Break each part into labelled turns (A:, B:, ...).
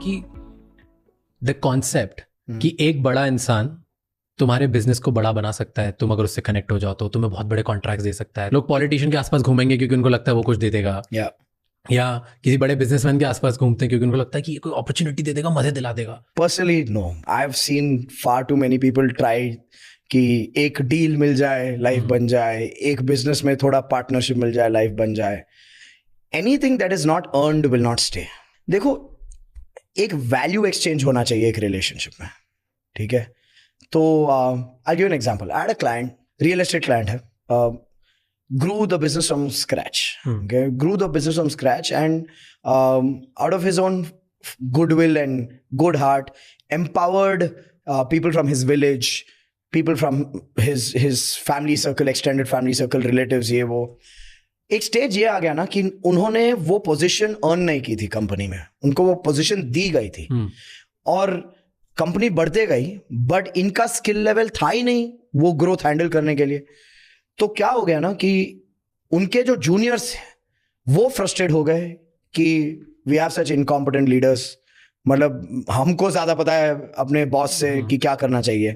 A: कि the concept कि एक बड़ा इंसान तुम्हारे बिजनेस को बड़ा बना सकता है, तुम अगर उससे कनेक्ट हो जाओ तो तुम्हें बहुत बड़े कॉन्ट्रैक्ट्स दे सकता है। लोग पॉलिटिशियन के आसपास घूमेंगे क्योंकि उनको लगता है वो कुछ दे देगा, या किसी बड़े बिजनेसमैन के आसपास घूमते हैं क्योंकि उनको लगता है कि ये कोई अपॉर्चुनिटी दे देगा, मजे दिला देगा।
B: Personally no, I have seen far too many people try कि एक डील मिल जाए लाइफ बन जाए, एक बिजनेस में थोड़ा पार्टनरशिप मिल जाए लाइफ बन जाए। Anything that is not earned will not stay. देखो, एक वैल्यू एक्सचेंज होना चाहिए एक रिलेशनशिप में, ठीक है? तो I give an example. I had a client, real estate client है, grew the business from scratch. Okay, grew the business from scratch, and out of his own goodwill and good heart, empowered people from his village, people from his family circle, extended family circle, relatives, ये वो। एक stage ये आ गया ना कि उन्होंने वो position earn नहीं की थी कंपनी में, उनको वो पोजीशन दी गई थी और कंपनी बढ़ते गई, बट इनका स्किल लेवल था ही नहीं वो ग्रोथ हैंडल करने के लिए। तो क्या हो गया ना कि उनके जो जूनियर्स हैं वो फ्रस्ट्रेट हो गए कि we have such incompetent leaders, मतलब हमको ज्यादा पता है अपने बॉस से कि क्या करना चाहिए।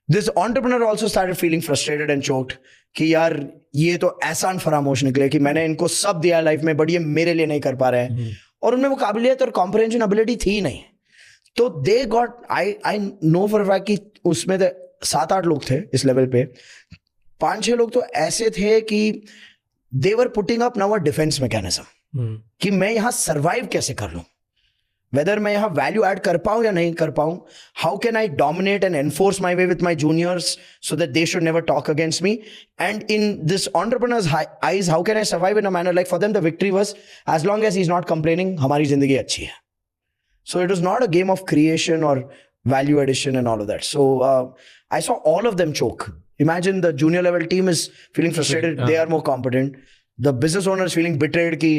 B: This entrepreneur also started feeling frustrated and choked कि यार ये तो एहसान फरामोश निकले कि मैंने इनको सब दिया लाइफ में, बट ये मेरे लिए नहीं कर पा रहे हैं, और उनमें वो काबिलियत और कॉम्प्रिहेंशन एबिलिटी थी नहीं। तो they got, I know for fact कि उसमें 7-8 लोग थे इस लेवल पे, 5-6 लोग तो ऐसे थे कि they were putting up now a defence mechanism कि मैं यहां सर्वाइव कैसे कर लूं, वेदर मैं यहां वैल्यू ऐड कर पाऊं या नहीं कर पाऊं, how can I dominate and enforce my way with my juniors so that they should never talk against me, and in this entrepreneur's eyes how can I survive in a manner like for them the victory was as long as he is not complaining, हमारी जिंदगी अच्छी है। So it was not a game of creation और value addition and all of that. So I saw all of them choke. Imagine the junior level team is feeling frustrated, they are more competent. The business owner is feeling betrayed कि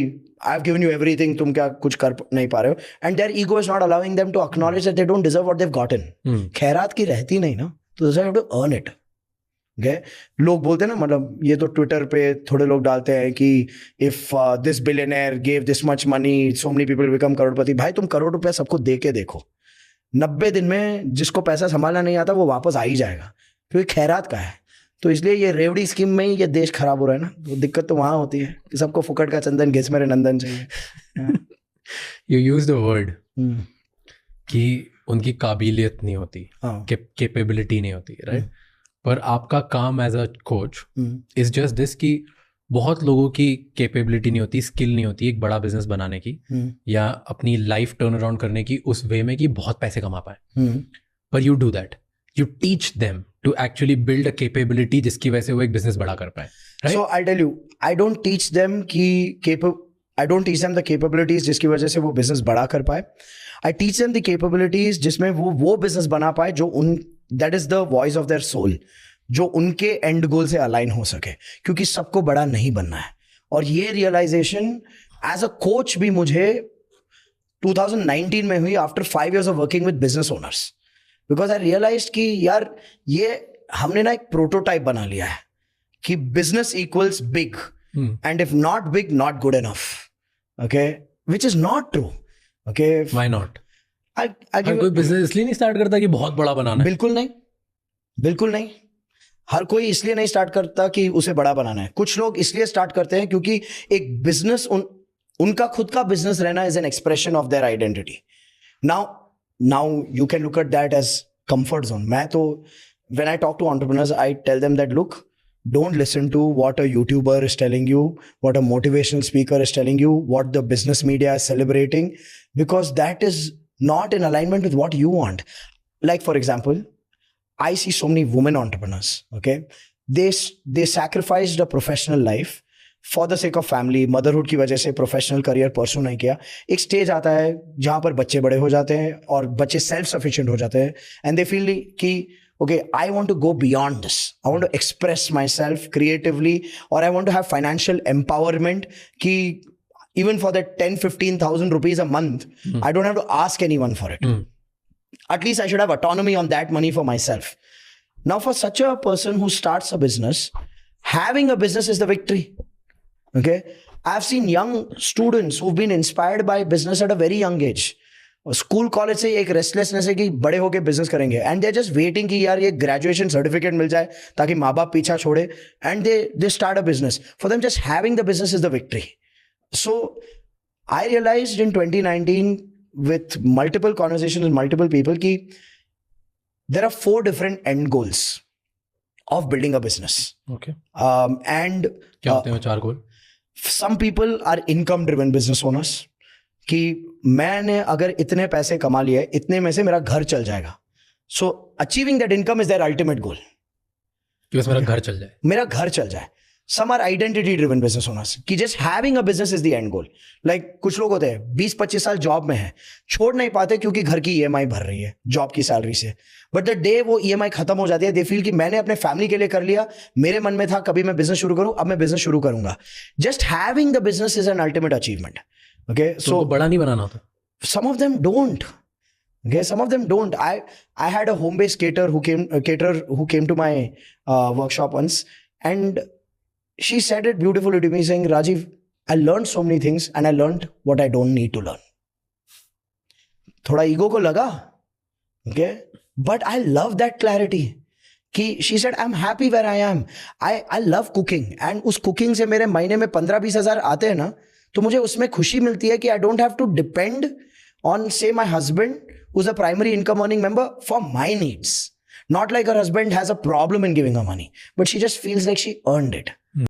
B: I've given you everything, तुम क्या कुछ कर नहीं पा रहे हो, and their ego is not allowing them to acknowledge that they don't deserve what they've gotten. खैरात की रहती नहीं ना, तो they have to earn it. Okay? लोग बोलते हैं ना, मतलब ये तो ट्विटर पे थोड़े लोग डालते हैं कि if this billionaire gave this much money, so many people become करोड़पति। भाई तुम करोड़ रुपया सबको दे के देखो, 90 दिन में जिसको पैसा संभालना नहीं आता वो वापस आ ही जाएगा, क्योंकि खैरात का है। तो इसलिए ये रेवड़ी स्कीम में ही ये देश खराब हो रहा है ना, तो दिक्कत तो वहां होती है कि सबको फुकट का चंदन घिस मेरे नंदन चाहिए।
A: यू यूज्ड द वर्ड कि उनकी काबिलियत नहीं होती, कैपेबिलिटी नहीं होती, राइट? पर आपका काम as a coach is just this कि बहुत लोगों की कैपेबिलिटी नहीं होती, स्किल नहीं होती एक बड़ा बिजनेस बनाने की या अपनी लाइफ टर्न अराउंड करने की उस वे में कि बहुत पैसे कमा पाए, पर you do that, you teach them to actually build a capability जिसकी वजह से वो एक बिजनेस बड़ा कर पाए, right? So
B: I tell you, I don't teach them the capabilities जिसकी वजह से वो बिजनेस बड़ा कर पाए। I teach them the capabilities जिसमें वो बिजनेस बना पाए जो that is the voice of their soul, जो उनके एंड गोल से अलाइन हो सके, क्योंकि सबको बड़ा नहीं बनना है। और ये रियलाइजेशन एज अ कोच भी मुझे 2019 में हुई, after 5 years of working with business owners, because I realized कि यार ये हमने ना एक प्रोटोटाइप बना लिया है कि business equals big, and if not big not good enough, okay, which is not true. Okay,
A: why not? कोई बिजनेस इसलिए नहीं स्टार्ट करता कि बहुत बड़ा बनाना है।
B: बिल्कुल नहीं, बिल्कुल नहीं। हर कोई इसलिए नहीं स्टार्ट करता कि उसे बड़ा बनाना है। कुछ लोग इसलिए स्टार्ट करते हैं क्योंकि एक बिजनेस उनका खुद का बिजनेस रहना is an expression of their identity. Now you can look at that as comfort zone. मैं तो when I talk to entrepreneurs I tell them that look, don't listen to what a YouTuber is telling you, what a motivational speaker is telling you, what the business media is celebrating, because that is not in alignment with what you want. Like for example, I see so many women entrepreneurs, okay? They sacrificed a professional life for the sake of family, motherhood की वजह से professional career pursue नहीं किया। एक stage आता है जहाँ पर बच्चे बड़े हो जाते हैं और बच्चे self sufficient हो जाते हैं, and they feel कि okay, I want to go beyond this. I want to express myself creatively, or I want to have financial empowerment ki even for that 10,000-15,000 rupees a month, I don't have to ask anyone for it. At least I should have autonomy on that money for myself. Now, for such a person who starts a business, having a business is the victory. Okay? I've seen young students who've been inspired by business at a very young age. School college से एक restlessness है कि बड़े होके business करेंगे, and they are just waiting कि यार ये ग्रेजुएशन सर्टिफिकेट मिल जाए ताकि माँ बाप पीछा छोड़े, and they start a business. For them just having the business is the victory. So I realized in 2019 with multiple conversations with multiple people कि there are 4 different end goals of building a business.
A: Okay.
B: And
A: क्या होते हैं 4 goal?
B: Some people are income driven business owners कि मैंने अगर इतने पैसे कमा लिए इतने में से मेरा घर चल जाएगा. So achieving that income is their ultimate goal.
A: कि बस मेरा घर चल जाए.
B: मेरा घर चल जाए. Some are identity driven business owners कि just having a business is the end goal. Like कुछ लोग होते हैं 20-25 साल जॉब में हैं, छोड़ नहीं पाते क्योंकि घर की EMI भर रही है जॉब की सैलरी से. बट द डे वो EMI खत्म हो जाती है, दे फील कि मैंने अपने फैमिली के लिए कर लिया, मेरे मन में था कभी मैं बिजनेस शुरू करूं, अब मैं बिजनेस शुरू करूंगा. Just having the business is an ultimate achievement. Okay, so
A: बड़ा नहीं बनाना होता.
B: Some of them don't. Okay, some of them don't. I had a home-based caterer who came to my workshop once, and she said it beautifully to me, saying, Rajiv, I learned so many things and I learned what I don't need to learn. थोड़ा ego को लगा, okay, but I love that clarity. कि she said, I'm happy where I am. I love cooking, and उस cooking से मेरे महीने में 15-20 हज़ार आते हैं ना, तो मुझे उसमें खुशी मिलती है कि I don't have to depend on, say, my husband, who's a primary income earning member, for my needs. Not like her husband has a problem in giving her money, but she just feels like she earned it.